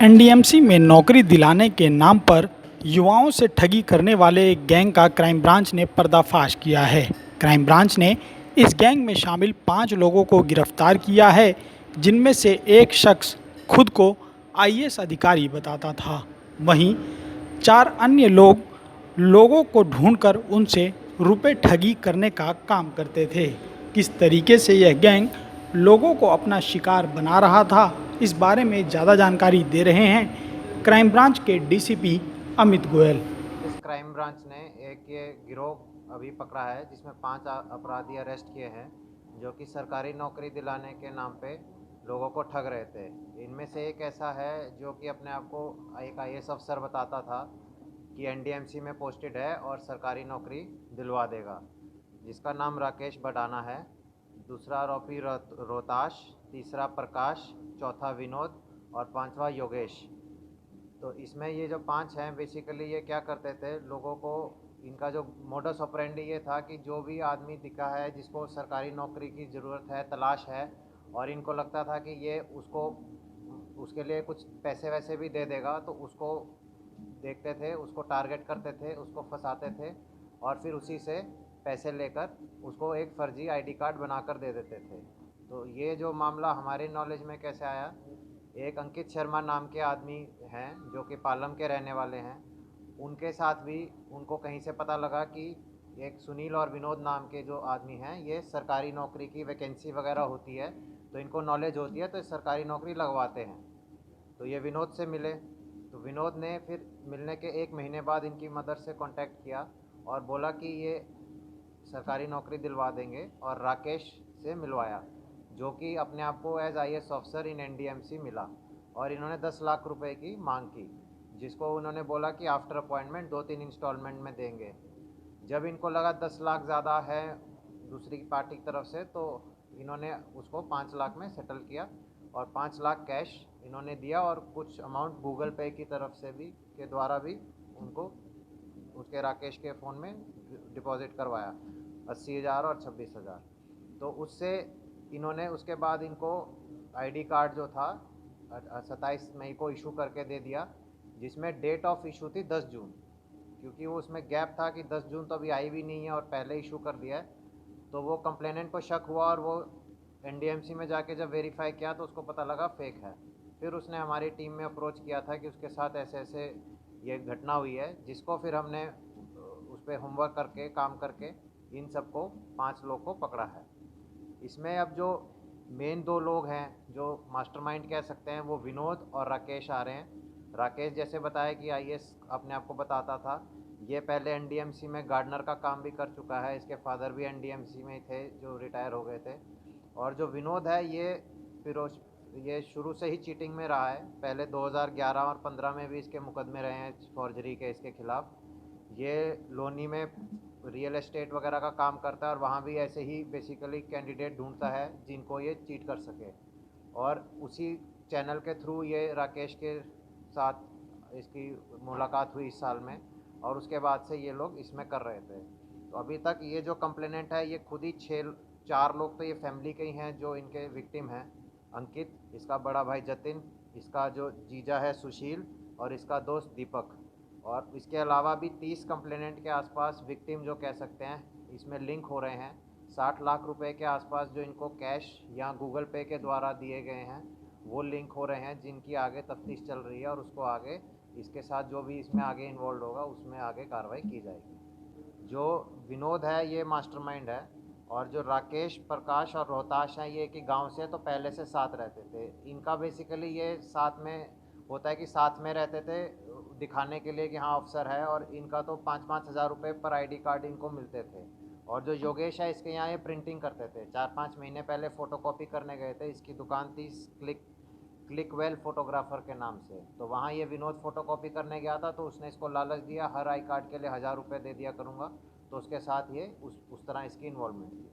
NDMC में नौकरी दिलाने के नाम पर युवाओं से ठगी करने वाले एक गैंग का क्राइम ब्रांच ने पर्दाफाश किया है। क्राइम ब्रांच ने इस गैंग में शामिल 5 लोगों को गिरफ्तार किया है, जिनमें से एक शख्स खुद को आईएएस अधिकारी बताता था। वहीं 4 अन्य लोग लोगों को ढूंढकर उनसे रुपए ठगी करने का काम करते थे। किस तरीके से यह गैंग लोगों को अपना शिकार बना रहा था, इस बारे में ज़्यादा जानकारी दे रहे हैं क्राइम ब्रांच के डीसीपी अमित गोयल। इस क्राइम ब्रांच ने एक ये गिरोह अभी पकड़ा है जिसमें 5 अपराधी अरेस्ट किए हैं जो कि सरकारी नौकरी दिलाने के नाम पे लोगों को ठग रहे थे। इनमें से एक ऐसा है जो कि अपने आप को एक आईएएस अफसर बताता था कि एनडीएमसी में पोस्टेड है और सरकारी नौकरी दिलवा देगा, जिसका नाम राकेश बडाना है। दूसरा आरोपी रोहताश, तीसरा प्रकाश, चौथा विनोद और पांचवा योगेश। तो इसमें ये जो 5 हैं बेसिकली ये क्या करते थे, लोगों को इनका जो मोडस ऑपरेंडी ये था कि जो भी आदमी दिखा है जिसको सरकारी नौकरी की ज़रूरत है, तलाश है, और इनको लगता था कि ये उसके लिए कुछ पैसे वैसे भी दे देगा, तो उसको देखते थे, उसको टारगेट करते थे, उसको फंसाते थे और फिर उसी से पैसे लेकर उसको एक फ़र्जी आईडी कार्ड बनाकर दे देते थे। तो ये जो मामला हमारे नॉलेज में कैसे आया, एक अंकित शर्मा नाम के आदमी हैं जो कि पालम के रहने वाले हैं। उनके साथ भी उनको कहीं से पता लगा कि एक सुनील और विनोद नाम के जो आदमी हैं, ये सरकारी नौकरी की वैकेंसी वगैरह होती है तो इनको नॉलेज होती है, तो सरकारी नौकरी लगवाते हैं। तो ये विनोद से मिले, तो विनोद ने फिर मिलने के 1 महीने बाद इनकी मदर से कांटेक्ट किया और बोला कि ये सरकारी नौकरी दिलवा देंगे, और राकेश से मिलवाया जो कि अपने आप को as IAS officer in NDMC मिला। और इन्होंने 10 लाख रुपए की मांग की, जिसको उन्होंने बोला कि आफ्टर अपॉइंटमेंट 2-3 इंस्टॉलमेंट में देंगे। जब इनको लगा 10 लाख ज़्यादा है दूसरी पार्टी की तरफ से, तो इन्होंने उसको 5 लाख में सेटल किया और 5 लाख कैश इन्होंने दिया और कुछ अमाउंट गूगल पे की तरफ से भी के द्वारा भी उनको उसके राकेश के फ़ोन में डिपॉजिट करवाया 80,000 और 26,000। तो उससे इन्होंने उसके बाद इनको आईडी कार्ड जो था 27 मई को इशू करके दे दिया, जिसमें डेट ऑफ इशू थी 10 जून, क्योंकि वो उसमें गैप था कि 10 जून तो अभी आई भी नहीं है और पहले इशू कर दिया है। तो वो कंप्लेनेंट को शक हुआ और वो एनडीएमसी में जाके जब वेरीफाई किया तो उसको पता लगा फेक है। फिर उसने हमारी टीम में अप्रोच किया था कि उसके साथ ऐसे ऐसे ये घटना हुई है, जिसको फिर हमने उस पर होमवर्क करके काम करके इन सबको 5 लोग को पकड़ा है। इसमें अब जो मेन 2 लोग हैं जो मास्टरमाइंड कह सकते हैं, वो विनोद और राकेश आ रहे हैं। राकेश जैसे बताया कि आईएएस अपने आप को बताता था, ये पहले एनडीएमसी में गार्डनर का काम भी कर चुका है, इसके फादर भी एनडीएमसी में थे जो रिटायर हो गए थे। और जो विनोद है ये शुरू से ही चीटिंग में रहा है, पहले 2011 और 15 में भी इसके मुकदमे रहे हैं फॉर्जरी के इसके खिलाफ। ये लोनी में रियल एस्टेट वगैरह का काम करता है और वहाँ भी ऐसे ही बेसिकली कैंडिडेट ढूंढता है जिनको ये चीट कर सके, और उसी चैनल के थ्रू ये राकेश के साथ इसकी मुलाकात हुई इस साल में, और उसके बाद से ये लोग इसमें कर रहे थे। तो अभी तक ये जो कंप्लेनेंट है ये खुद ही 4 लोग तो ये फैमिली के ही हैं जो इनके विक्टिम हैं। अंकित, इसका बड़ा भाई जतिन, इसका जो जीजा है सुशील और इसका दोस्त दीपक। और इसके अलावा भी 30 कंप्लेनेंट के आसपास विक्टिम जो कह सकते हैं इसमें लिंक हो रहे हैं। 60 लाख रुपए के आसपास जो इनको कैश या गूगल पे के द्वारा दिए गए हैं वो लिंक हो रहे हैं, जिनकी आगे तफ्तीश चल रही है और उसको आगे इसके साथ जो भी इसमें आगे इन्वॉल्व होगा उसमें आगे कार्रवाई की जाएगी। जो विनोद है ये मास्टरमाइंड है, और जो राकेश, प्रकाश और रोहताश हैं ये एक ही गाँव से तो पहले से साथ रहते थे। इनका बेसिकली ये साथ में होता है कि साथ में रहते थे दिखाने के लिए कि हाँ अफसर है, और इनका तो 5-5 हज़ार रुपये पर आईडी कार्ड इनको मिलते थे। और जो योगेश है इसके यहाँ ये प्रिंटिंग करते थे, 4-5 महीने पहले फ़ोटोकॉपी करने गए थे, इसकी दुकान थी क्लिकवेल फोटोग्राफर के नाम से। तो वहाँ ये विनोद फ़ोटोकॉपी करने गया था तो उसने इसको लालच दिया, हर आई कार्ड के लिए 1000 रुपये दे दिया करूँगा, तो उसके साथ ये उस तरह इसकी इन्वॉल्वमेंट थी।